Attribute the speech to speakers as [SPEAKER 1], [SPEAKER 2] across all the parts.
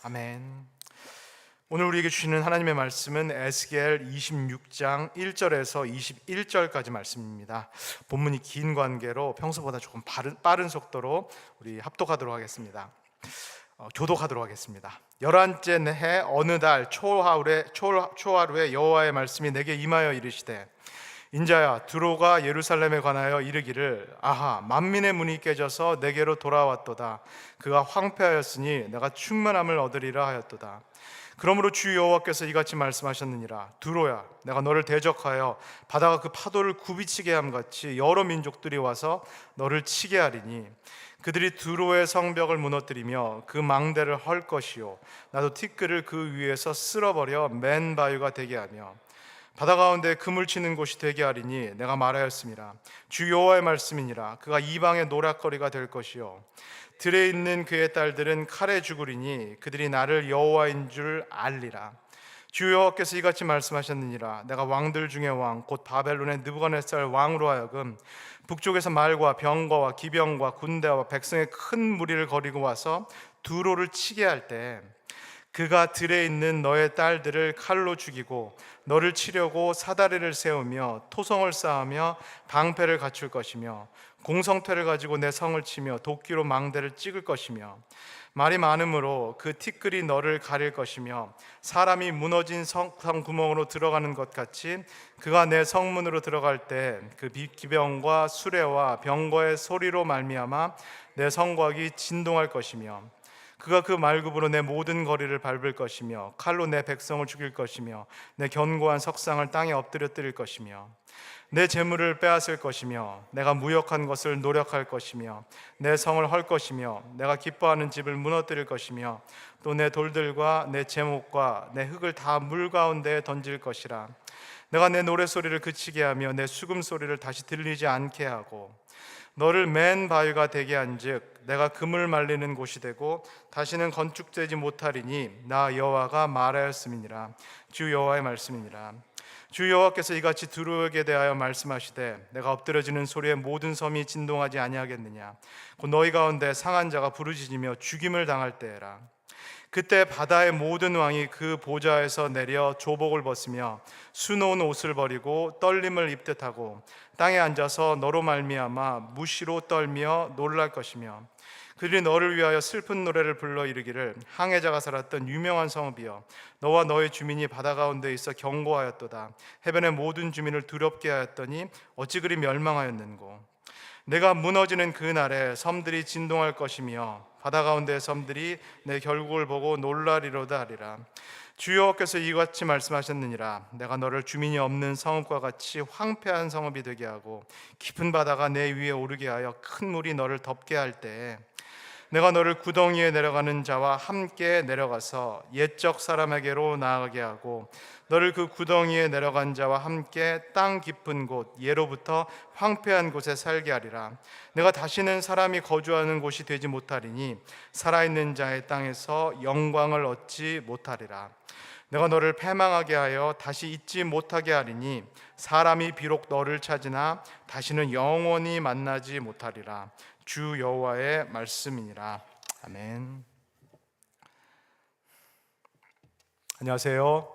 [SPEAKER 1] 아멘. 오늘 우리에게 주시는 하나님의 말씀은 에스겔 26장 1절에서 21절까지 말씀입니다. 본문이 긴 관계로 평소보다 조금 빠른 속도로 우리 합독하도록 하겠습니다. 교독하도록 하겠습니다. 11째 해 어느 달 초하루에 여호와의 말씀이 내게 임하여 이르시되, 인자야, 두로가 예루살렘에 관하여 이르기를, 아하, 만민의 문이 깨져서 내게로 돌아왔도다. 그가 황폐하였으니 내가 충만함을 얻으리라 하였도다. 그러므로 주 여호와께서 이같이 말씀하셨느니라. 두로야, 내가 너를 대적하여 바다가 그 파도를 굽이치게 함같이 여러 민족들이 와서 너를 치게 하리니, 그들이 두로의 성벽을 무너뜨리며 그 망대를 헐 것이요, 나도 티끌을 그 위에서 쓸어버려 맨 바위가 되게 하며 바다 가운데 그물 치는 곳이 되게 하리니, 내가 말하였습니다. 주 여호와의 말씀이니라. 그가 이방의 노략거리가 될 것이요, 들에 있는 그의 딸들은 칼에 죽으리니 그들이 나를 여호와인 줄 알리라. 주 여호와께서 이같이 말씀하셨느니라. 내가 왕들 중에 왕 곧 바벨론의 느부갓네살 왕으로 하여금 북쪽에서 말과 병거와 기병과 군대와 백성의 큰 무리를 거리고 와서 두로를 치게 할 때, 그가 들에 있는 너의 딸들을 칼로 죽이고 너를 치려고 사다리를 세우며 토성을 쌓으며 방패를 갖출 것이며 공성퇴를 가지고 내 성을 치며 도끼로 망대를 찍을 것이며, 말이 많으므로 그 티끌이 너를 가릴 것이며, 사람이 무너진 성 구멍으로 들어가는 것 같이 그가 내 성문으로 들어갈 때 그 기병과 수레와 병거의 소리로 말미암아 내 성곽이 진동할 것이며, 그가 그 말굽으로 내 모든 거리를 밟을 것이며 칼로 내 백성을 죽일 것이며 내 견고한 석상을 땅에 엎드려뜨릴 것이며, 내 재물을 빼앗을 것이며 내가 무역한 것을 노력할 것이며 내 성을 헐 것이며 내가 기뻐하는 집을 무너뜨릴 것이며 또 내 돌들과 내 제목과 내 흙을 다 물 가운데에 던질 것이라. 내가 내 노래소리를 그치게 하며 내 수금소리를 다시 들리지 않게 하고 너를 맨 바위가 되게 한즉 내가 금을 말리는 곳이 되고 다시는 건축되지 못하리니 나 여호와가 말하였음이니라. 주 여호와의 말씀이니라. 주 여호와께서 이같이 두로에게 대하여 말씀하시되, 내가 엎드려지는 소리에 모든 섬이 진동하지 아니하겠느냐. 곧 너희 가운데 상한 자가 부르짖으며 죽임을 당할 때에라. 그때 바다의 모든 왕이 그 보좌에서 내려 조복을 벗으며 수놓은 옷을 버리고 떨림을 입듯 하고 땅에 앉아서 너로 말미암아 무시로 떨며 놀랄 것이며, 그들이 너를 위하여 슬픈 노래를 불러 이르기를, 항해자가 살았던 유명한 성읍이여, 너와 너의 주민이 바다 가운데 있어 경고하였도다. 해변의 모든 주민을 두렵게 하였더니 어찌 그리 멸망하였는고. 내가 무너지는 그 날에 섬들이 진동할 것이며 바다 가운데의 섬들이 내 결국을 보고 놀라리로다 하리라. 주 여호와께서 이같이 말씀하셨느니라. 내가 너를 주민이 없는 성읍과 같이 황폐한 성읍이 되게 하고 깊은 바다가 내 위에 오르게 하여 큰 물이 너를 덮게 할 때에, 내가 너를 구덩이에 내려가는 자와 함께 내려가서 옛적 사람에게로 나아가게 하고 너를 그 구덩이에 내려간 자와 함께 땅 깊은 곳 예로부터 황폐한 곳에 살게 하리라. 내가 다시는 사람이 거주하는 곳이 되지 못하리니 살아있는 자의 땅에서 영광을 얻지 못하리라. 내가 너를 패망하게 하여 다시 잊지 못하게 하리니 사람이 비록 너를 찾으나 다시는 영원히 만나지 못하리라. 주 여호와의 말씀이니라. 아멘. 안녕하세요.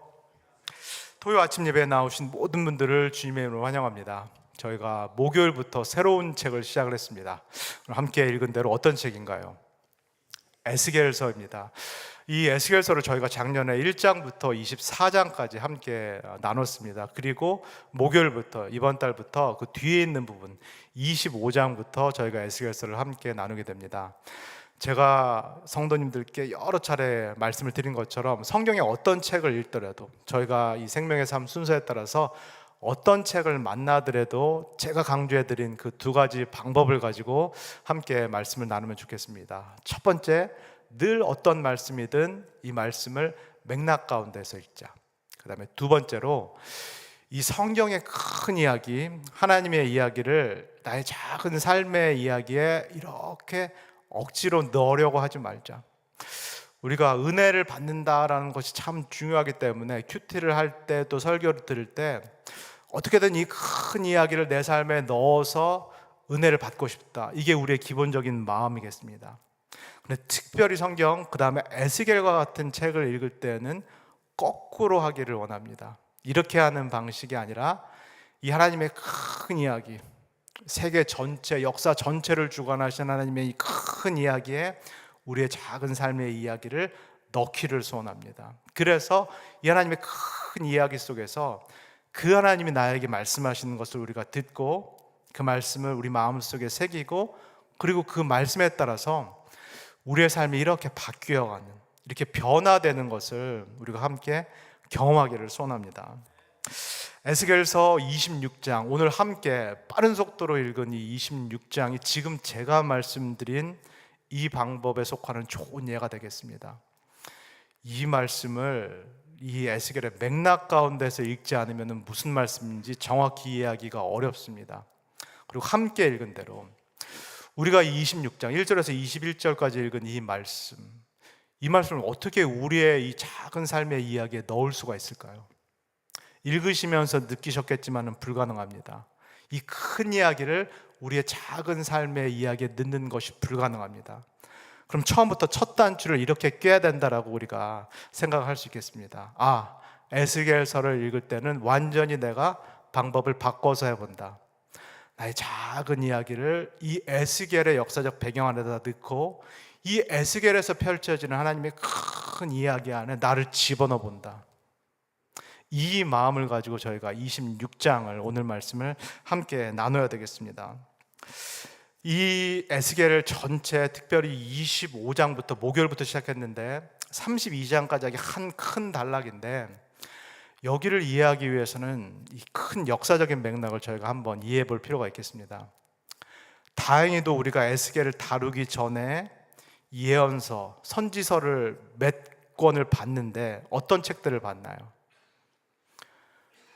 [SPEAKER 1] 토요 아침 예배에 나오신 모든 분들을 주님의 이름으로 환영합니다. 저희가 목요일부터 새로운 책을 시작을 했습니다. 함께 읽은 대로 어떤 책인가요? 에스겔서입니다. 이 에스겔서를 저희가 작년에 1장부터 24장까지 함께 나눴습니다. 그리고 목요일부터, 이번 달부터 그 뒤에 있는 부분 25장부터 저희가 에스겔서를 함께 나누게 됩니다. 제가 성도님들께 여러 차례 말씀을 드린 것처럼 성경의 어떤 책을 읽더라도 저희가 이 생명의 삶 순서에 따라서 어떤 책을 만나더라도 제가 강조해드린 그 두 가지 방법을 가지고 함께 말씀을 나누면 좋겠습니다. 첫 번째, 늘 어떤 말씀이든 이 말씀을 맥락 가운데서 읽자. 그 다음에 두 번째로, 이 성경의 큰 이야기, 하나님의 이야기를 나의 작은 삶의 이야기에 이렇게 억지로 넣으려고 하지 말자. 우리가 은혜를 받는다라는 것이 참 중요하기 때문에 큐티를 할 때 또 설교를 들을 때 어떻게든 이 큰 이야기를 내 삶에 넣어서 은혜를 받고 싶다. 이게 우리의 기본적인 마음이겠습니다. 근데 특별히 성경 그 다음에 에스겔과 같은 책을 읽을 때는 거꾸로 하기를 원합니다. 이렇게 하는 방식이 아니라 이 하나님의 큰 이야기, 세계 전체, 역사 전체를 주관하시는 하나님의 이 큰 이야기에 우리의 작은 삶의 이야기를 넣기를 소원합니다. 그래서 이 하나님의 큰 이야기 속에서 그 하나님이 나에게 말씀하시는 것을 우리가 듣고 그 말씀을 우리 마음속에 새기고 그리고 그 말씀에 따라서 우리의 삶이 이렇게 바뀌어가는, 이렇게 변화되는 것을 우리가 함께 경험하기를 소원합니다. 에스겔서 26장, 오늘 함께 빠른 속도로 읽은 이 26장이 지금 제가 말씀드린 이 방법에 속하는 좋은 예가 되겠습니다. 이 말씀을 이 에스겔의 맥락 가운데서 읽지 않으면 무슨 말씀인지 정확히 이해하기가 어렵습니다. 그리고 함께 읽은 대로 우리가 26장 1절에서 21절까지 읽은 이 말씀을 어떻게 우리의 이 작은 삶의 이야기에 넣을 수가 있을까요? 읽으시면서 느끼셨겠지만 불가능합니다. 이 큰 이야기를 우리의 작은 삶의 이야기에 넣는 것이 불가능합니다. 그럼 처음부터 첫 단추를 이렇게 꿰야 된다라고 우리가 생각할 수 있겠습니다. 에스겔서를 읽을 때는 완전히 내가 방법을 바꿔서 해본다. 나의 작은 이야기를 이 에스겔의 역사적 배경 안에다 넣고 이 에스겔에서 펼쳐지는 하나님의 큰 이야기 안에 나를 집어넣어 본다. 이 마음을 가지고 저희가 26장을 오늘 말씀을 함께 나눠야 되겠습니다. 이 에스겔을 전체 특별히 25장부터 목요일부터 시작했는데 32장까지 한 큰 단락인데 여기를 이해하기 위해서는 이 큰 역사적인 맥락을 저희가 한번 이해해 볼 필요가 있겠습니다. 다행히도 우리가 에스겔을 다루기 전에 예언서, 선지서를 몇 권을 봤는데 어떤 책들을 봤나요?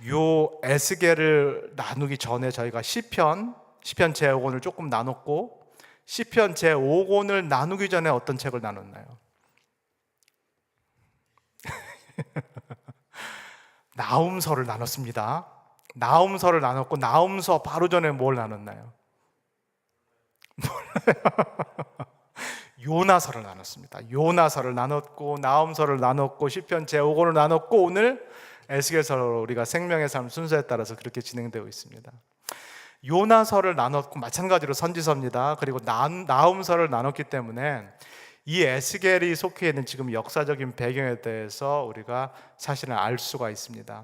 [SPEAKER 1] 요 에스겔을 나누기 전에 저희가 시편 제5권을 조금 나눴고 시편 제5권을 나누기 전에 어떤 책을 나눴나요? 나훔서를 나눴습니다. 나훔서를 나눴고 나훔서 바로 전에 뭘 나눴나요? 요나서를 나눴습니다. 요나서를 나눴고 나훔서를 나눴고 시편 제5권을 나눴고 오늘 에스겔서를 우리가 생명의 삶 순서에 따라서 그렇게 진행되고 있습니다. 요나서를 나눴고 마찬가지로 선지서입니다. 그리고 나훔서를 나눴기 때문에 이 에스겔이 속해 있는 지금 역사적인 배경에 대해서 우리가 사실은 알 수가 있습니다.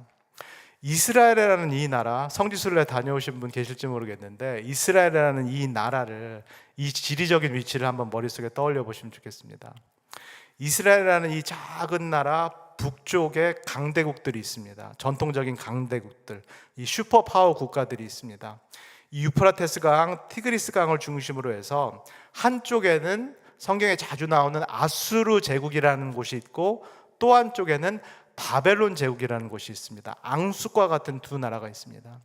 [SPEAKER 1] 이스라엘이라는 이 나라, 성지순례 다녀오신 분 계실지 모르겠는데 이스라엘이라는 이 나라를, 이 지리적인 위치를 한번 머릿속에 떠올려 보시면 좋겠습니다. 이스라엘이라는 이 작은 나라 북쪽에 강대국들이 있습니다. 전통적인 강대국들, 이 슈퍼파워 국가들이 있습니다. 이 유프라테스 강, 티그리스 강을 중심으로 해서 한쪽에는 성경에 자주 나오는 아수르 제국이라는 곳이 있고 또 한쪽에는 바벨론 제국이라는 곳이 있습니다. 앙숙과 같은 두 나라가 있습니다.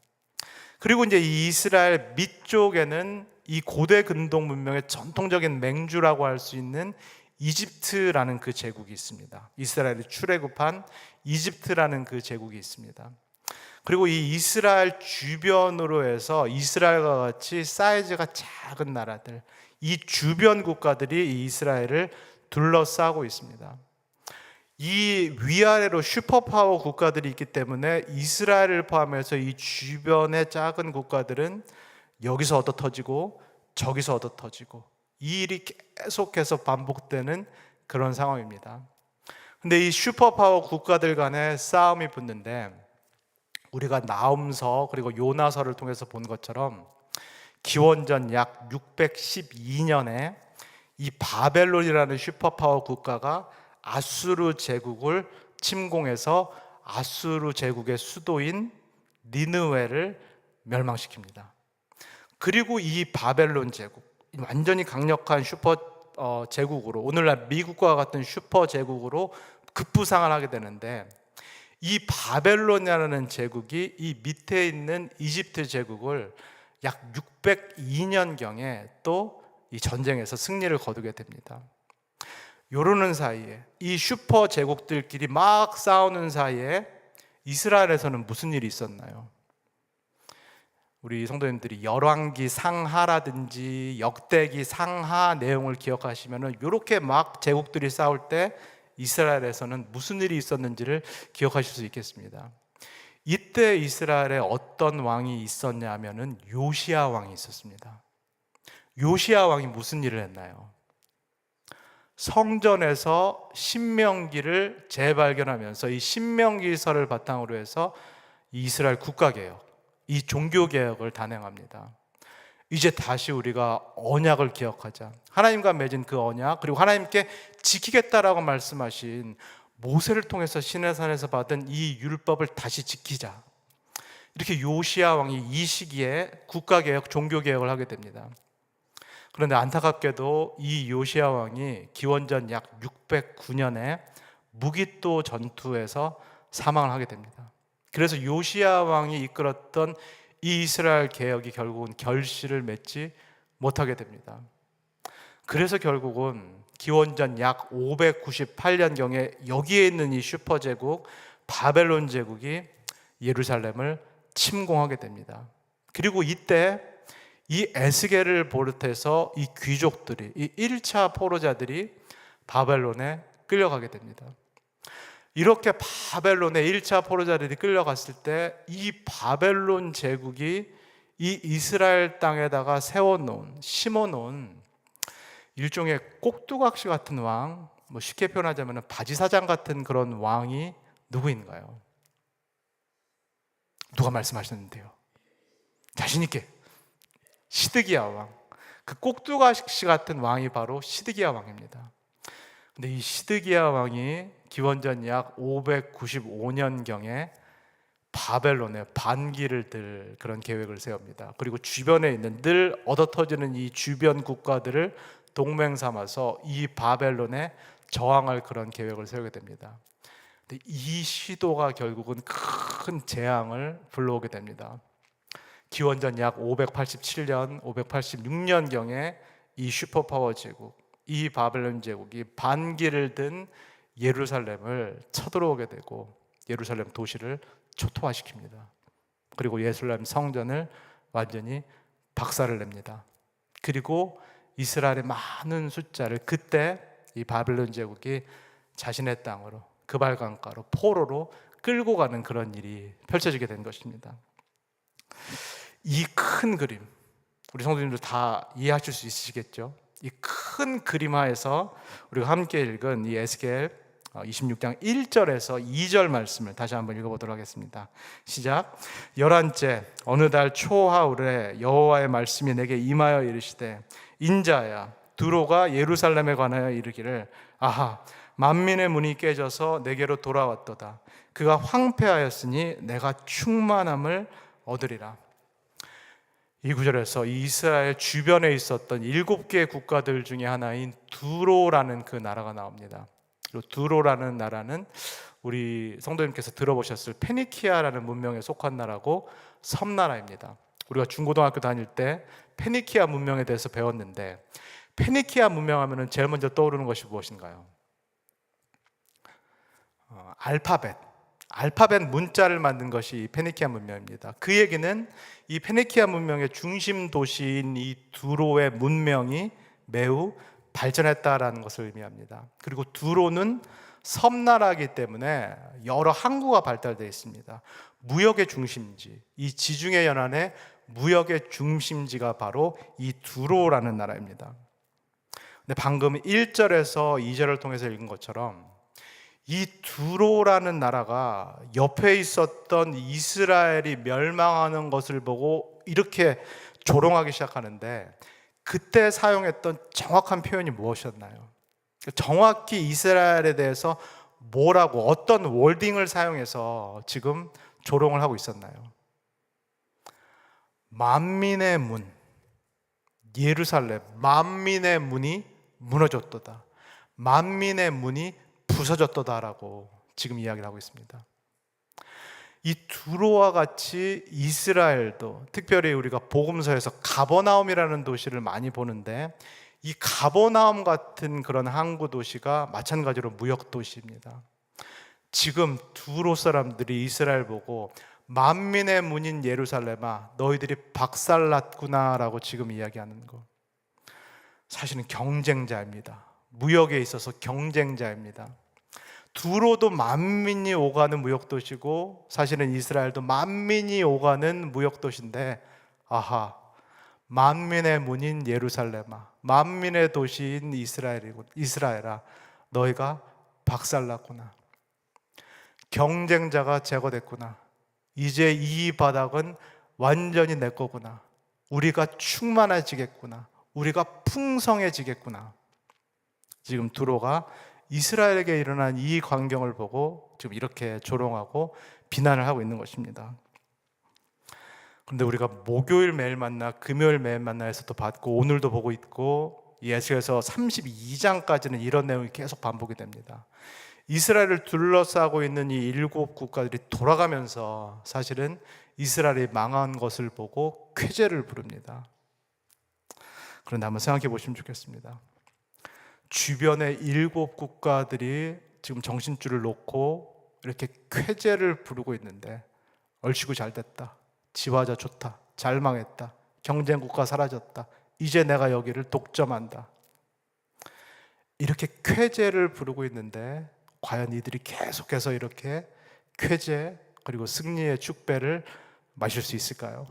[SPEAKER 1] 그리고 이제 이 이스라엘 밑쪽에는 이 고대 근동 문명의 전통적인 맹주라고 할 수 있는 이집트라는 그 제국이 있습니다. 이스라엘이 출애굽한 이집트라는 그 제국이 있습니다. 그리고 이 이스라엘 주변으로 해서 이스라엘과 같이 사이즈가 작은 나라들, 이 주변 국가들이 이 이스라엘을 둘러싸고 있습니다. 이 위아래로 슈퍼파워 국가들이 있기 때문에 이스라엘을 포함해서 이 주변의 작은 국가들은 여기서 얻어 터지고 저기서 얻어 터지고 이 일이 계속해서 반복되는 그런 상황입니다. 근데 이 슈퍼파워 국가들 간에 싸움이 붙는데 우리가 나훔서 그리고 요나서를 통해서 본 것처럼 기원전 약 612년에 이 바벨론이라는 슈퍼파워 국가가 아수르 제국을 침공해서 아수르 제국의 수도인 니느웨를 멸망시킵니다. 그리고 이 바벨론 제국, 완전히 강력한 슈퍼 제국으로, 오늘날 미국과 같은 슈퍼 제국으로 급부상을 하게 되는데 이 바벨론이라는 제국이 이 밑에 있는 이집트 제국을 약 602년경에 또 이 전쟁에서 승리를 거두게 됩니다. 요러는 사이에 이 슈퍼 제국들끼리 막 싸우는 사이에 이스라엘에서는 무슨 일이 있었나요? 우리 성도님들이 열왕기 상하라든지 역대기 상하 내용을 기억하시면은 이렇게 막 제국들이 싸울 때 이스라엘에서는 무슨 일이 있었는지를 기억하실 수 있겠습니다. 이때 이스라엘에 어떤 왕이 있었냐 하면은 요시야 왕이 있었습니다. 요시야 왕이 무슨 일을 했나요? 성전에서 신명기를 재발견하면서 이 신명기서를 바탕으로 해서 이스라엘 국가개혁, 이 종교개혁을 단행합니다. 이제 다시 우리가 언약을 기억하자. 하나님과 맺은 그 언약, 그리고 하나님께 지키겠다라고 말씀하신 모세를 통해서 시내산에서 받은 이 율법을 다시 지키자. 이렇게 요시야 왕이 이 시기에 국가개혁, 종교개혁을 하게 됩니다. 그런데 안타깝게도 이 요시야 왕이 기원전 약 609년에 무기또 전투에서 사망을 하게 됩니다. 그래서 요시야 왕이 이끌었던 이 이스라엘 개혁이 결국은 결실을 맺지 못하게 됩니다. 그래서 결국은 기원전 약 598년경에 여기에 있는 이 슈퍼제국 바벨론 제국이 예루살렘을 침공하게 됩니다. 그리고 이때 이 에스겔을 비롯해서 이 귀족들이, 이 1차 포로자들이 바벨론에 끌려가게 됩니다. 이렇게 바벨론에 1차 포로자들이 끌려갔을 때 이 바벨론 제국이 이 이스라엘 땅에다가 세워놓은, 심어놓은 일종의 꼭두각시 같은 왕, 뭐 쉽게 표현하자면 바지사장 같은 그런 왕이 누구인가요? 누가 말씀하셨는데요? 자신 있게. 시드기야 왕. 그 꼭두각시 같은 왕이 바로 시드기야 왕입니다. 근데 이 시드기야 왕이 기원전 약 595년경에 바벨론에 반기를 들 그런 계획을 세웁니다. 그리고 주변에 있는 늘 얻어터지는 이 주변 국가들을 동맹 삼아서 이 바벨론에 저항할 그런 계획을 세우게 됩니다. 근데 이 시도가 결국은 큰 재앙을 불러오게 됩니다. 기원전 약 587년, 586년경에 이 슈퍼파워 제국, 이 바벨론 제국이 반기를 든 예루살렘을 쳐들어오게 되고 예루살렘 도시를 초토화시킵니다. 그리고 예루살렘 성전을 완전히 박살을 냅니다. 그리고 이스라엘의 많은 숫자를 그때 이 바벨론 제국이 자신의 땅으로 그발강가로 포로로 끌고 가는 그런 일이 펼쳐지게 된 것입니다. 이 큰 그림, 우리 성도님들 다 이해하실 수 있으시겠죠? 이 큰 그림 하에서 우리가 함께 읽은 이 에스겔 26장 1절에서 2절 말씀을 다시 한번 읽어보도록 하겠습니다. 시작. 11째 어느 달 초하울에 여호와의 말씀이 내게 임하여 이르시되 인자야 두로가 예루살렘에 관하여 이르기를 아하 만민의 문이 깨져서 내게로 돌아왔도다. 그가 황폐하였으니 내가 충만함을 얻으리라. 이 구절에서 이스라엘 주변에 있었던 7개의 국가들 중에 하나인 두로라는 그 나라가 나옵니다. 그리고 두로라는 나라는 우리 성도님께서 들어보셨을 페니키아라는 문명에 속한 나라고 섬나라입니다. 우리가 중고등학교 다닐 때 페니키아 문명에 대해서 배웠는데 페니키아 문명 하면은 제일 먼저 떠오르는 것이 무엇인가요? 알파벳 문자를 만든 것이 페니키아 문명입니다. 그 얘기는 이 페니키아 문명의 중심 도시인 이 두로의 문명이 매우 발전했다라는 것을 의미합니다. 그리고 두로는 섬나라이기 때문에 여러 항구가 발달되어 있습니다. 무역의 중심지, 이 지중해 연안의 무역의 중심지가 바로 이 두로라는 나라입니다. 근데 방금 1절에서 2절을 통해서 읽은 것처럼 이 두로라는 나라가 옆에 있었던 이스라엘이 멸망하는 것을 보고 이렇게 조롱하기 시작하는데 그때 사용했던 정확한 표현이 무엇이었나요? 정확히 이스라엘에 대해서 뭐라고 어떤 월딩을 사용해서 지금 조롱을 하고 있었나요? 만민의 문, 예루살렘 만민의 문이 무너졌도다. 만민의 문이 부서졌도다라고 지금 이야기를 하고 있습니다. 이 두로와 같이 이스라엘도 특별히 우리가 복음서에서 가버나움이라는 도시를 많이 보는데 이 가버나움 같은 그런 항구 도시가 마찬가지로 무역 도시입니다. 지금 두로 사람들이 이스라엘 보고 만민의 문인 예루살렘아, 너희들이 박살났구나라고 지금 이야기하는 거. 사실은 경쟁자입니다. 무역에 있어서 경쟁자입니다. 두로도 만민이 오가는 무역도시고 사실은 이스라엘도 만민이 오가는 무역도시인데, 아하, 만민의 문인 예루살렘아, 만민의 도시인 이스라엘아, 너희가 박살났구나. 경쟁자가 제거됐구나. 이제 이 바닥은 완전히 내 거구나. 우리가 충만해지겠구나. 우리가 풍성해지겠구나. 지금 두로가 이스라엘에게 일어난 이 광경을 보고 지금 이렇게 조롱하고 비난을 하고 있는 것입니다. 그런데 우리가 목요일 매일 만나, 금요일 매일 만나에서도 봤고 오늘도 보고 있고 에스겔서 32장까지는 이런 내용이 계속 반복이 됩니다. 이스라엘을 둘러싸고 있는 이 7 국가들이 돌아가면서 사실은 이스라엘이 망한 것을 보고 쾌재를 부릅니다. 그런데 한번 생각해 보시면 좋겠습니다. 주변의 7 국가들이 지금 정신줄을 놓고 이렇게 쾌재를 부르고 있는데, 얼씨구 잘 됐다, 지화자 좋다, 잘 망했다, 경쟁국가 사라졌다, 이제 내가 여기를 독점한다, 이렇게 쾌재를 부르고 있는데 과연 이들이 계속해서 이렇게 쾌재 그리고 승리의 축배를 마실 수 있을까요?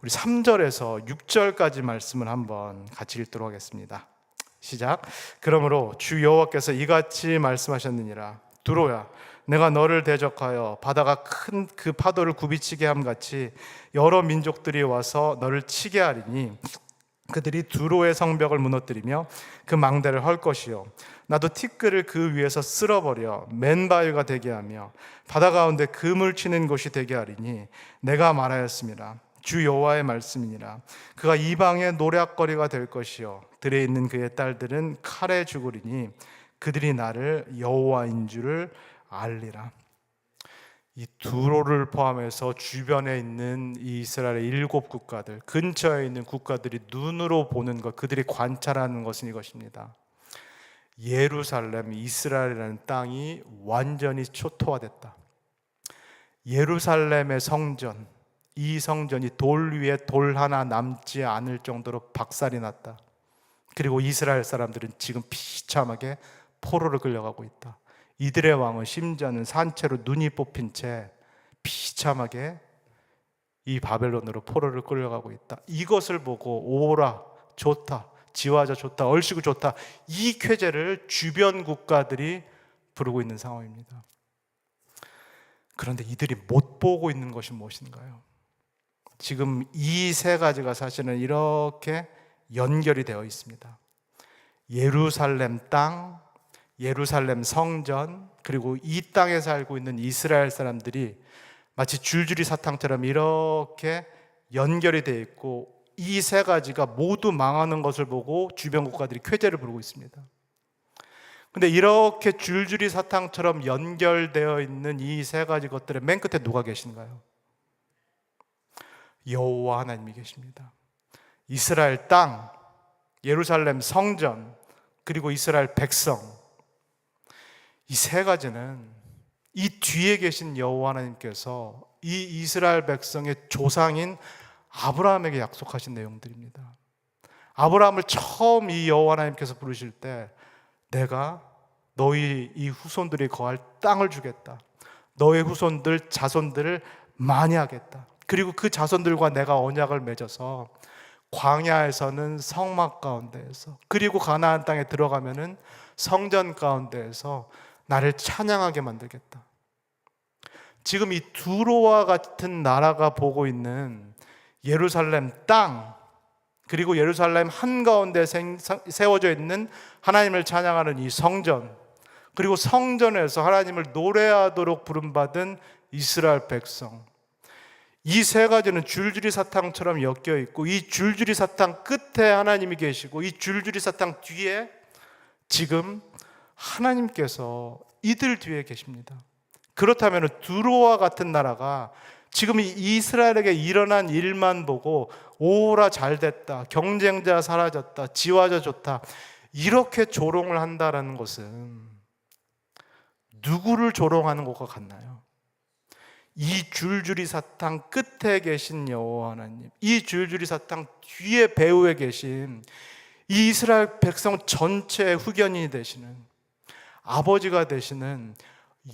[SPEAKER 1] 우리 3절에서 6절까지 말씀을 한번 같이 읽도록 하겠습니다. 시작. 그러므로 주 여호와께서 이같이 말씀하셨느니라. 두로야, 내가 너를 대적하여 바다가 큰 그 파도를 굽이치게 함같이 여러 민족들이 와서 너를 치게 하리니 그들이 두로의 성벽을 무너뜨리며 그 망대를 헐 것이요, 나도 티끌을 그 위에서 쓸어버려 맨바위가 되게 하며 바다 가운데 금을 치는 곳이 되게 하리니 내가 말하였습니다. 주 여호와의 말씀이니라. 그가 이방의 노략거리가 될 것이요, 들에 있는 그의 딸들은 칼에 죽으리니 그들이 나를 여호와인 줄을 알리라. 이 두로를 포함해서 주변에 있는 이 이스라엘의 7 국가들, 근처에 있는 국가들이 눈으로 보는 것, 그들이 관찰하는 것은 이것입니다. 예루살렘, 이스라엘이라는 땅이 완전히 초토화됐다. 예루살렘의 성전, 이 성전이 돌 위에 돌 하나 남지 않을 정도로 박살이 났다. 그리고 이스라엘 사람들은 지금 비참하게 포로를 끌려가고 있다. 이들의 왕은 심지어는 산채로 눈이 뽑힌 채 비참하게 이 바벨론으로 포로를 끌려가고 있다. 이것을 보고 오라, 좋다, 지화자 좋다, 얼씨구 좋다, 이 쾌재를 주변 국가들이 부르고 있는 상황입니다. 그런데 이들이 못 보고 있는 것이 무엇인가요? 지금 이 세 가지가 사실은 이렇게 연결이 되어 있습니다. 예루살렘 땅, 예루살렘 성전, 그리고 이 땅에 살고 있는 이스라엘 사람들이 마치 줄줄이 사탕처럼 이렇게 연결이 되어 있고, 이 세 가지가 모두 망하는 것을 보고 주변 국가들이 쾌재를 부르고 있습니다. 근데 이렇게 줄줄이 사탕처럼 연결되어 있는 이 세 가지 것들의 맨 끝에 누가 계신가요? 여호와 하나님이 계십니다. 이스라엘 땅, 예루살렘 성전, 그리고 이스라엘 백성, 이 세 가지는 이 뒤에 계신 여호와 하나님께서 이 이스라엘 백성의 조상인 아브라함에게 약속하신 내용들입니다. 아브라함을 처음 이 여호와 하나님께서 부르실 때, 내가 너희 이 후손들이 거할 땅을 주겠다, 너의 후손들 자손들을 많이 하겠다, 그리고 그 자손들과 내가 언약을 맺어서 광야에서는 성막 가운데에서, 그리고 가나안 땅에 들어가면은 성전 가운데에서 나를 찬양하게 만들겠다. 지금 이 두로와 같은 나라가 보고 있는 예루살렘 땅, 그리고 예루살렘 한가운데 세워져 있는 하나님을 찬양하는 이 성전, 그리고 성전에서 하나님을 노래하도록 부름받은 이스라엘 백성, 이 세 가지는 줄줄이 사탕처럼 엮여 있고, 이 줄줄이 사탕 끝에 하나님이 계시고, 이 줄줄이 사탕 뒤에 지금 하나님께서 이들 뒤에 계십니다. 그렇다면 두로와 같은 나라가 지금 이 이스라엘에게 일어난 일만 보고 오라 잘됐다, 경쟁자 사라졌다, 지화자 좋다, 이렇게 조롱을 한다는 것은 누구를 조롱하는 것과 같나요? 이 줄줄이 사탕 끝에 계신 여호와 하나님, 이 줄줄이 사탕 뒤에 배후에 계신 이 이스라엘 백성 전체의 후견인이 되시는, 아버지가 되시는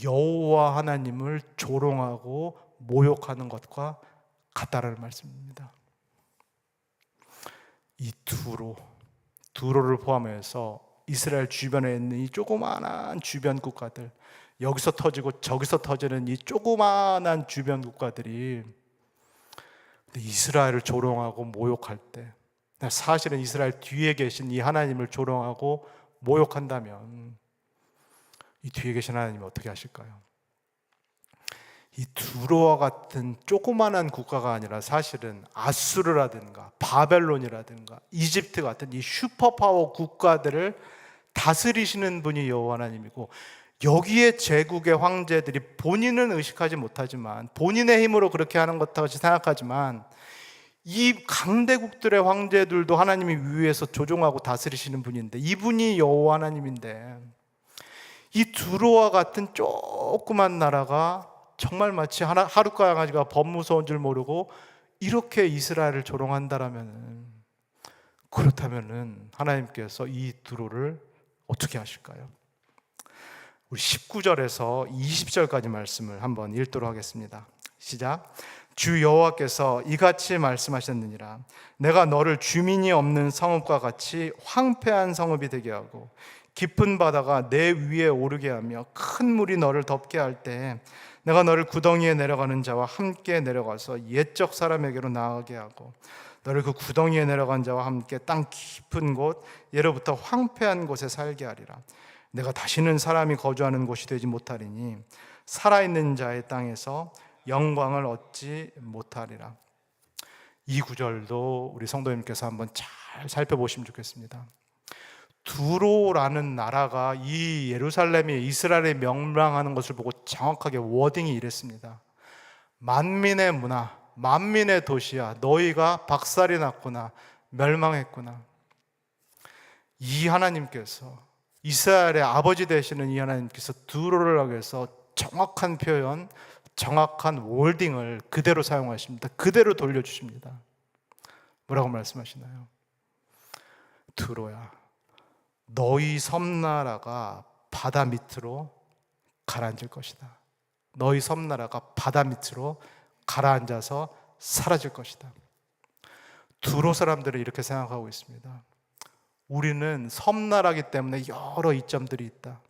[SPEAKER 1] 여호와 하나님을 조롱하고 모욕하는 것과 같다라는 말씀입니다. 이 두로를 포함해서 이스라엘 주변에 있는 이 조그마한 주변 국가들, 여기서 터지고 저기서 터지는 이 조그마한 주변 국가들이 이스라엘을 조롱하고 모욕할 때, 사실은 이스라엘 뒤에 계신 이 하나님을 조롱하고 모욕한다면 이 뒤에 계신 하나님이 어떻게 하실까요? 이 두로와 같은 조그마한 국가가 아니라 사실은 아수르라든가 바벨론이라든가 이집트 같은 이 슈퍼파워 국가들을 다스리시는 분이 여호와 하나님이고, 여기에 제국의 황제들이 본인은 의식하지 못하지만, 본인의 힘으로 그렇게 하는 것같이 생각하지만, 이 강대국들의 황제들도 하나님이 위에서 조종하고 다스리시는 분인데, 이분이 여호와 하나님인데, 이 두로와 같은 조그만 나라가 정말 마치 하룻과 양아지가 법무서운 줄 모르고 이렇게 이스라엘을 조롱한다라면, 그렇다면은 하나님께서 이 두로를 어떻게 하실까요? 우리 19절에서 20절까지 말씀을 한번 읽도록 하겠습니다. 시작. 주 여호와께서 이같이 말씀하셨느니라. 내가 너를 주민이 없는 성읍과 같이 황폐한 성읍이 되게 하고 깊은 바다가 내 위에 오르게 하며 큰 물이 너를 덮게 할 때 내가 너를 구덩이에 내려가는 자와 함께 내려가서 옛적 사람에게로 나가게 하고 너를 그 구덩이에 내려간 자와 함께 땅 깊은 곳 예로부터 황폐한 곳에 살게 하리라. 내가 다시는 사람이 거주하는 곳이 되지 못하리니 살아있는 자의 땅에서 영광을 얻지 못하리라. 이 구절도 우리 성도님께서 한번 잘 살펴보시면 좋겠습니다. 두로라는 나라가 이 예루살렘이 이스라엘에 멸망하는 것을 보고 정확하게 워딩이 이랬습니다. 만민의 문화, 만민의 도시야, 너희가 박살이 났구나, 멸망했구나. 이 하나님께서, 이스라엘의 아버지 되시는 이 하나님께서 두로를 하기 위해서 정확한 표현, 정확한 월딩을 그대로 사용하십니다. 그대로 돌려주십니다. 뭐라고 말씀하시나요? 두로야, 너희 섬나라가 바다 밑으로 가라앉을 것이다. 너희 섬나라가 바다 밑으로 가라앉아서 사라질 것이다. 두로 사람들은 이렇게 생각하고 있습니다. 우리는 섬나라이기 때문에 여러 이점들이 있다.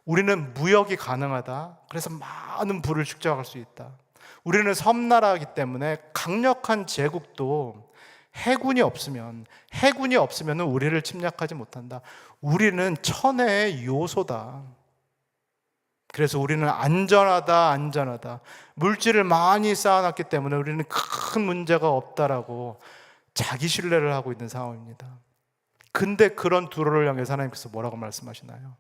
[SPEAKER 1] 우리는 무역이 가능하다. 그래서 많은 부를 축적할 수 있다. 우리는 섬나라이기 때문에 강력한 제국도 해군이 없으면 우리를 침략하지 못한다. 우리는 천혜의 요소다. 그래서 우리는 안전하다. 물질을 많이 쌓아놨기 때문에 우리는 큰 문제가 없다라고 자기 신뢰를 하고 있는 상황입니다. 근데 그런 두로를 향해서 하나님께서 뭐라고 말씀하시나요?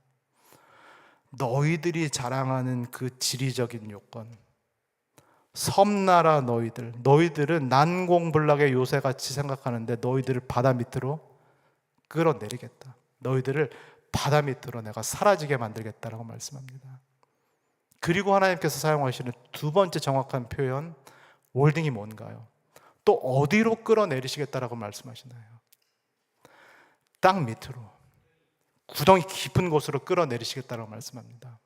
[SPEAKER 1] 너희들이 자랑하는 그 지리적인 요건, 섬나라 너희들은 난공불락의 요새같이 생각하는데 너희들을 바다 밑으로 끌어내리겠다. 너희들을 바다 밑으로 내가 사라지게 만들겠다라고 말씀합니다. 그리고 하나님께서 사용하시는 두 번째 정확한 표현, 월딩이 뭔가요? 또 어디로 끌어내리시겠다라고 말씀하시나요? 땅 밑으로, 구덩이 깊은 곳으로 끌어내리시겠다라고 말씀합니다.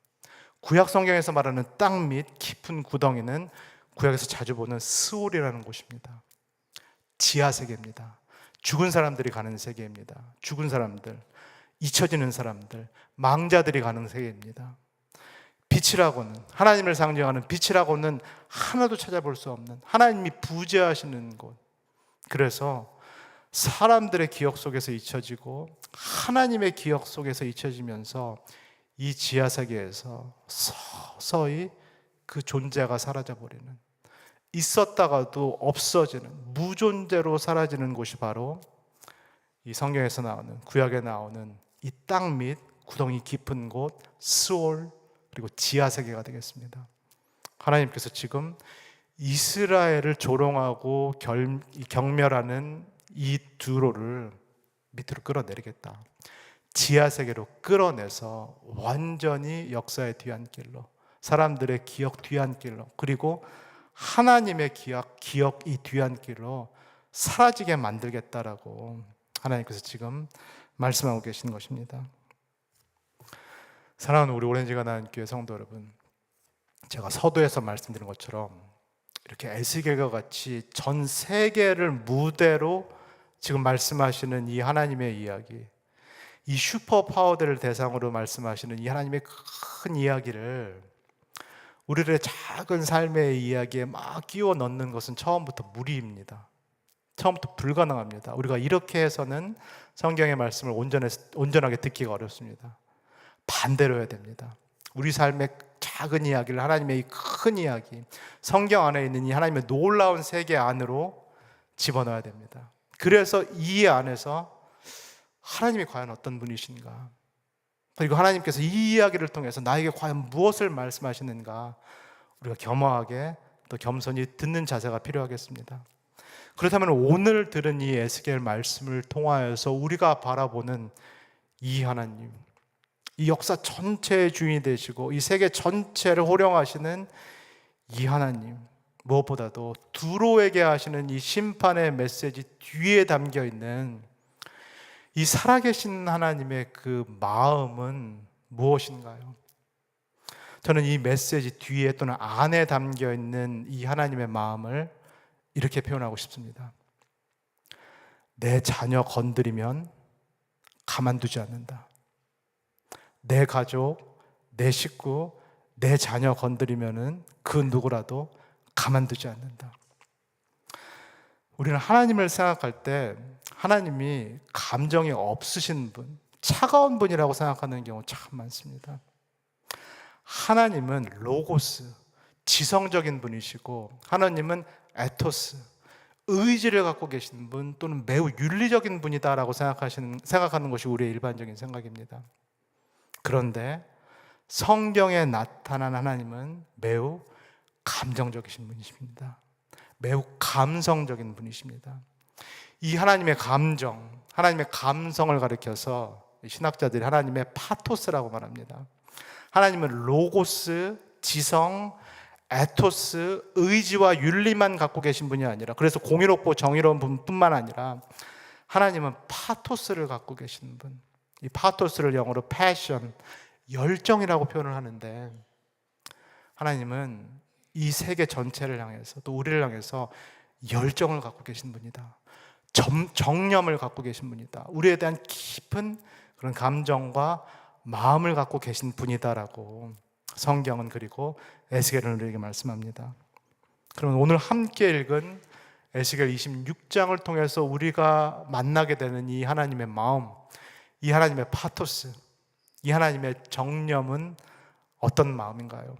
[SPEAKER 1] 구약 성경에서 말하는 땅 밑 깊은 구덩이는 구약에서 자주 보는 스올이라는 곳입니다. 지하 세계입니다. 죽은 사람들이 가는 세계입니다. 죽은 사람들, 잊혀지는 사람들, 망자들이 가는 세계입니다. 빛이라고는, 하나님을 상징하는 빛이라고는 하나도 찾아볼 수 없는, 하나님이 부재하시는 곳. 그래서 사람들의 기억 속에서 잊혀지고 하나님의 기억 속에서 잊혀지면서 이 지하 세계에서 서서히 그 존재가 사라져버리는, 있었다가도 없어지는, 무존재로 사라지는 곳이 바로 이 성경에서 나오는, 구약에 나오는 이 땅 밑 구덩이 깊은 곳 스올, 그리고 지하 세계가 되겠습니다. 하나님께서 지금 이스라엘을 조롱하고 경멸하는 이 두로를 밑으로 끌어내리겠다. 지하 세계로 끌어내서 완전히 역사의 뒤안길로, 사람들의 기억 뒤안길로, 그리고 하나님의 기억 이 뒤안길로 사라지게 만들겠다라고 하나님께서 지금 말씀하고 계신 것입니다. 사랑하는 우리 오렌지가 난 교회 성도 여러분, 제가 서두에서 말씀드린 것처럼 이렇게 에스겔과 같이 전 세계를 무대로 지금 말씀하시는 이 하나님의 이야기, 이 슈퍼 파워들을 대상으로 말씀하시는 이 하나님의 큰 이야기를 우리들의 작은 삶의 이야기에 막 끼워 넣는 것은 처음부터 무리입니다. 처음부터 불가능합니다. 우리가 이렇게 해서는 성경의 말씀을 온전하게 듣기가 어렵습니다. 반대로 해야 됩니다. 우리 삶의 작은 이야기를 하나님의 이 큰 이야기, 성경 안에 있는 이 하나님의 놀라운 세계 안으로 집어넣어야 됩니다. 그래서 이 안에서 하나님이 과연 어떤 분이신가, 그리고 하나님께서 이 이야기를 통해서 나에게 과연 무엇을 말씀하시는가, 우리가 겸허하게 또 겸손히 듣는 자세가 필요하겠습니다. 그렇다면 오늘 들은 이 에스겔 말씀을 통하여서 우리가 바라보는 이 하나님, 이 역사 전체의 주인이 되시고 이 세계 전체를 호령하시는 이 하나님, 무엇보다도 두로에게 하시는 이 심판의 메시지 뒤에 담겨 있는 이 살아계신 하나님의 그 마음은 무엇인가요? 저는 이 메시지 뒤에 또는 안에 담겨 있는 이 하나님의 마음을 이렇게 표현하고 싶습니다. 내 자녀 건드리면 가만두지 않는다. 내 가족, 내 식구, 내 자녀 건드리면은 그 누구라도 가만두지 않는다. 우리는 하나님을 생각할 때 하나님이 감정이 없으신 분, 차가운 분이라고 생각하는 경우 참 많습니다. 하나님은 로고스, 지성적인 분이시고, 하나님은 에토스, 의지를 갖고 계신 분, 또는 매우 윤리적인 분이다라고 생각하는 것이 우리의 일반적인 생각입니다. 그런데 성경에 나타난 하나님은 매우 감정적이신 분이십니다. 매우 감성적인 분이십니다. 이 하나님의 감정, 하나님의 감성을 가리켜서 신학자들이 하나님의 파토스라고 말합니다. 하나님은 로고스, 지성, 에토스, 의지와 윤리만 갖고 계신 분이 아니라, 그래서 공의롭고 정의로운 분뿐만 아니라 하나님은 파토스를 갖고 계신 분. 이 파토스를 영어로 패션, 열정이라고 표현을 하는데, 하나님은 이 세계 전체를 향해서 또 우리를 향해서 열정을 갖고 계신 분이다. 정념을 갖고 계신 분이다. 우리에 대한 깊은 그런 감정과 마음을 갖고 계신 분이다라고 성경은, 그리고 에스겔은 우리에게 말씀합니다. 그러면 오늘 함께 읽은 에스겔 26장을 통해서 우리가 만나게 되는 이 하나님의 마음, 이 하나님의 파토스, 이 하나님의 정념은 어떤 마음인가요?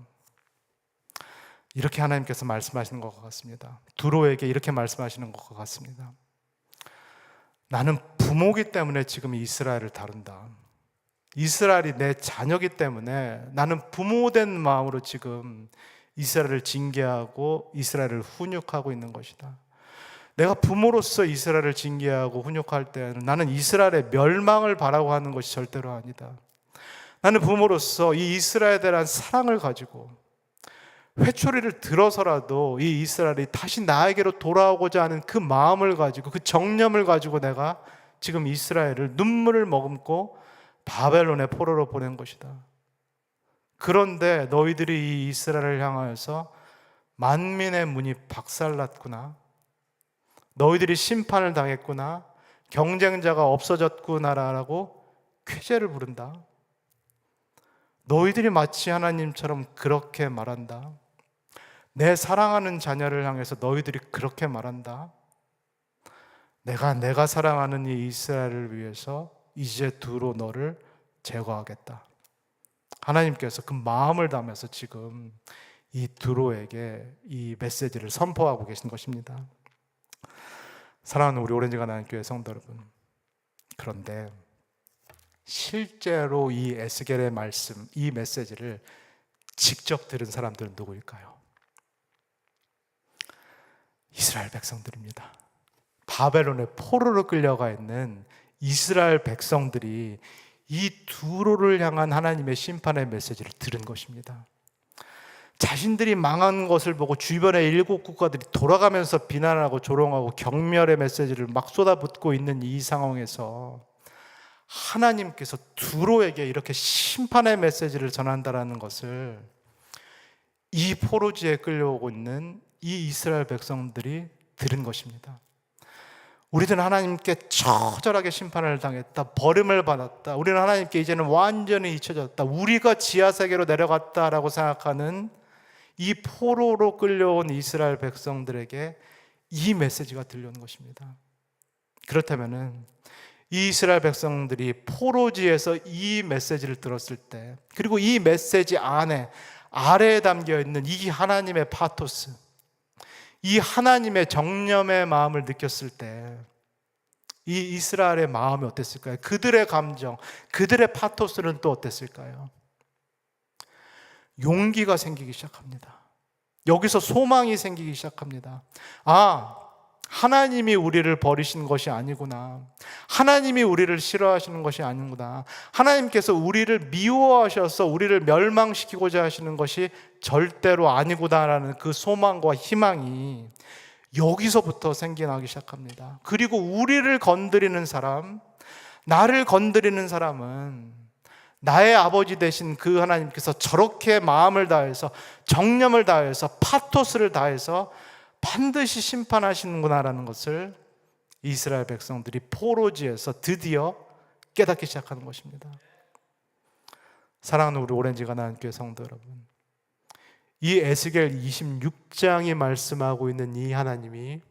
[SPEAKER 1] 이렇게 하나님께서 말씀하시는 것 같습니다. 두로에게 이렇게 말씀하시는 것 같습니다. 나는 부모기 때문에 지금 이스라엘을 다룬다. 이스라엘이 내 자녀기 때문에 나는 부모된 마음으로 지금 이스라엘을 징계하고 이스라엘을 훈육하고 있는 것이다. 내가 부모로서 이스라엘을 징계하고 훈육할 때는 나는 이스라엘의 멸망을 바라고 하는 것이 절대로 아니다. 나는 부모로서 이 이스라엘에 대한 사랑을 가지고 회초리를 들어서라도 이 이스라엘이 다시 나에게로 돌아오고자 하는 그 마음을 가지고, 그 정념을 가지고 내가 지금 이스라엘을 눈물을 머금고 바벨론의 포로로 보낸 것이다. 그런데 너희들이 이 이스라엘을 향하여서 만민의 문이 박살났구나, 너희들이 심판을 당했구나, 경쟁자가 없어졌구나라고 쾌재를 부른다. 너희들이 마치 하나님처럼 그렇게 말한다. 내 사랑하는 자녀를 향해서 너희들이 그렇게 말한다. 내가 사랑하는 이 이스라엘을 위해서 이제 두로 너를 제거하겠다. 하나님께서 그 마음을 담아서 지금 이 두로에게 이 메시지를 선포하고 계신 것입니다. 사랑하는 우리 오렌지가 나는 교회 성도 여러분, 그런데 실제로 이 에스겔의 말씀, 이 메시지를 직접 들은 사람들은 누구일까요? 이스라엘 백성들입니다. 바벨론의 포로로 끌려가 있는 이스라엘 백성들이 이 두로를 향한 하나님의 심판의 메시지를 들은 것입니다. 자신들이 망한 것을 보고 주변의 일곱 국가들이 돌아가면서 비난하고 조롱하고 경멸의 메시지를 막 쏟아붓고 있는 이 상황에서 하나님께서 두로에게 이렇게 심판의 메시지를 전한다라는 것을 이 포로지에 끌려오고 있는 이 이스라엘 백성들이 들은 것입니다. 우리들은 하나님께 처절하게 심판을 당했다, 버림을 받았다, 우리는 하나님께 이제는 완전히 잊혀졌다, 우리가 지하세계로 내려갔다라고 생각하는 이 포로로 끌려온 이스라엘 백성들에게 이 메시지가 들려오는 것입니다. 그렇다면은 이 이스라엘 백성들이 포로지에서 이 메시지를 들었을 때, 그리고 이 메시지 아래에 담겨 있는 이 하나님의 파토스, 이 하나님의 정념의 마음을 느꼈을 때 이 이스라엘의 마음이 어땠을까요? 그들의 감정, 그들의 파토스는 또 어땠을까요? 용기가 생기기 시작합니다. 여기서 소망이 생기기 시작합니다. 하나님이 우리를 버리신 것이 아니구나. 하나님이 우리를 싫어하시는 것이 아니구나. 하나님께서 우리를 미워하셔서 우리를 멸망시키고자 하시는 것이 절대로 아니구나라는 그 소망과 희망이 여기서부터 생겨나기 시작합니다. 그리고 우리를 건드리는 사람, 나를 건드리는 사람은 나의 아버지 되신 그 하나님께서 저렇게 마음을 다해서, 정념을 다해서, 파토스를 다해서 반드시 심판하시는구나라는 것을 이스라엘 백성들이 포로지에서 드디어 깨닫기 시작하는 것입니다. 사랑하는 우리 오렌지가 나는 교회 성도 여러분, 이 에스겔 26장이 말씀하고 있는 이 하나님이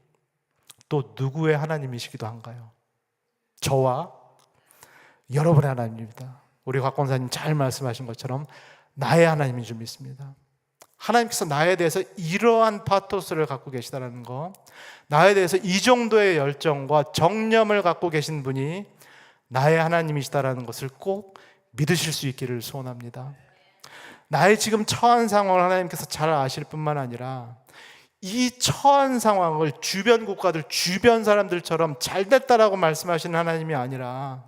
[SPEAKER 1] 또 누구의 하나님이시기도 한가요? 저와 여러분의 하나님입니다. 우리 곽권사님 잘 말씀하신 것처럼 나의 하나님인 줄 믿습니다. 하나님께서 나에 대해서 이러한 파토스를 갖고 계시다는 거, 나에 대해서 이 정도의 열정과 정념을 갖고 계신 분이 나의 하나님이시다라는 것을 꼭 믿으실 수 있기를 소원합니다. 나의 지금 처한 상황을 하나님께서 잘 아실 뿐만 아니라 이 처한 상황을 주변 국가들, 주변 사람들처럼 잘 됐다라고 말씀하시는 하나님이 아니라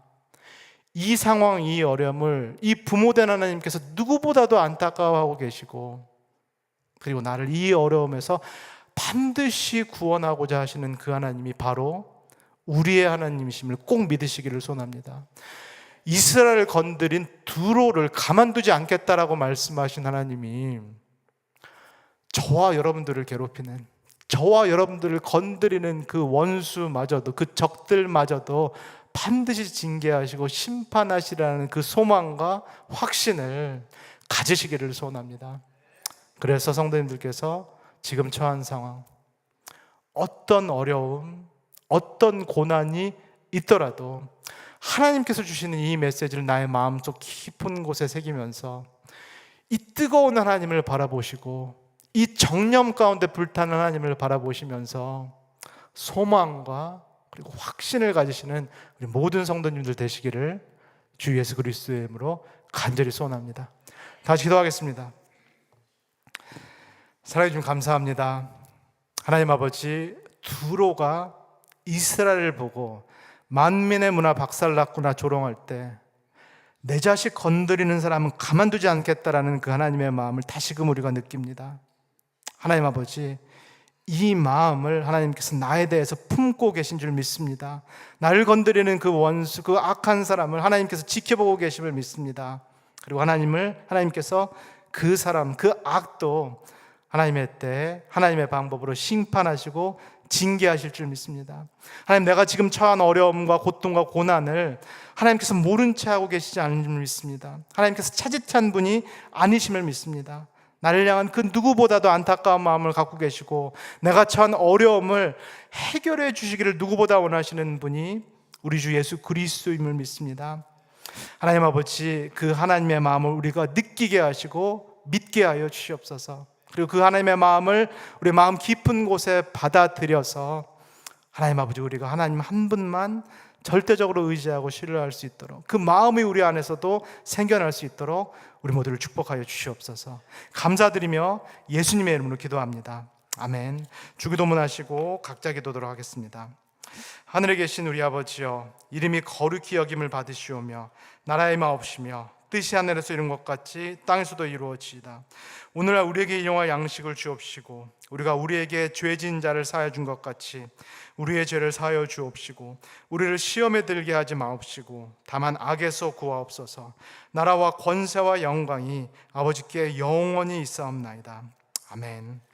[SPEAKER 1] 이 상황, 이 어려움을 이 부모된 하나님께서 누구보다도 안타까워하고 계시고, 그리고 나를 이 어려움에서 반드시 구원하고자 하시는 그 하나님이 바로 우리의 하나님이심을 꼭 믿으시기를 소원합니다. 이스라엘을 건드린 두로를 가만두지 않겠다라고 말씀하신 하나님이 저와 여러분들을 괴롭히는, 저와 여러분들을 건드리는 그 원수마저도, 그 적들마저도 반드시 징계하시고 심판하시라는 그 소망과 확신을 가지시기를 소원합니다. 그래서 성도님들께서 지금 처한 상황, 어떤 어려움, 어떤 고난이 있더라도 하나님께서 주시는 이 메시지를 나의 마음속 깊은 곳에 새기면서 이 뜨거운 하나님을 바라보시고 이 정념 가운데 불타는 하나님을 바라보시면서 소망과 그리고 확신을 가지시는 우리 모든 성도님들 되시기를 주 예수 그리스도의 이름으로 간절히 소원합니다. 다시 기도하겠습니다. 사랑해 주님 감사합니다. 하나님 아버지, 두로가 이스라엘을 보고 만민의 문화 박살났구나 조롱할 때 내 자식 건드리는 사람은 가만두지 않겠다라는 그 하나님의 마음을 다시금 우리가 느낍니다. 하나님 아버지, 이 마음을 하나님께서 나에 대해서 품고 계신 줄 믿습니다. 나를 건드리는 그 원수, 그 악한 사람을 하나님께서 지켜보고 계심을 믿습니다. 그리고 하나님께서 그 사람, 그 악도 하나님의 때, 하나님의 방법으로 심판하시고 징계하실 줄 믿습니다. 하나님, 내가 지금 처한 어려움과 고통과 고난을 하나님께서 모른 채 하고 계시지 않은 줄 믿습니다. 하나님께서 차지찬 분이 아니심을 믿습니다. 나를 향한 그 누구보다도 안타까운 마음을 갖고 계시고 내가 처한 어려움을 해결해 주시기를 누구보다 원하시는 분이 우리 주 예수 그리스도임을 믿습니다. 하나님 아버지, 그 하나님의 마음을 우리가 느끼게 하시고 믿게 하여 주시옵소서. 그리고 그 하나님의 마음을 우리 마음 깊은 곳에 받아들여서 하나님 아버지, 우리가 하나님 한 분만 절대적으로 의지하고 신뢰할 수 있도록, 그 마음이 우리 안에서도 생겨날 수 있도록 우리 모두를 축복하여 주시옵소서. 감사드리며 예수님의 이름으로 기도합니다. 아멘. 주기도문 하시고 각자 기도하도록 하겠습니다. 하늘에 계신 우리 아버지여, 이름이 거룩히 여김을 받으시오며 나라의 마옵시며 뜻이 하늘에서 이룬 것 같이 땅에서도 이루어지이다. 오늘날 우리에게 일용할 양식을 주옵시고 우리가 우리에게 죄진 자를 사하여 준 것 같이 우리의 죄를 사하여 주옵시고 우리를 시험에 들게 하지 마옵시고 다만 악에서 구하옵소서. 나라와 권세와 영광이 아버지께 영원히 있사옵나이다. 아멘.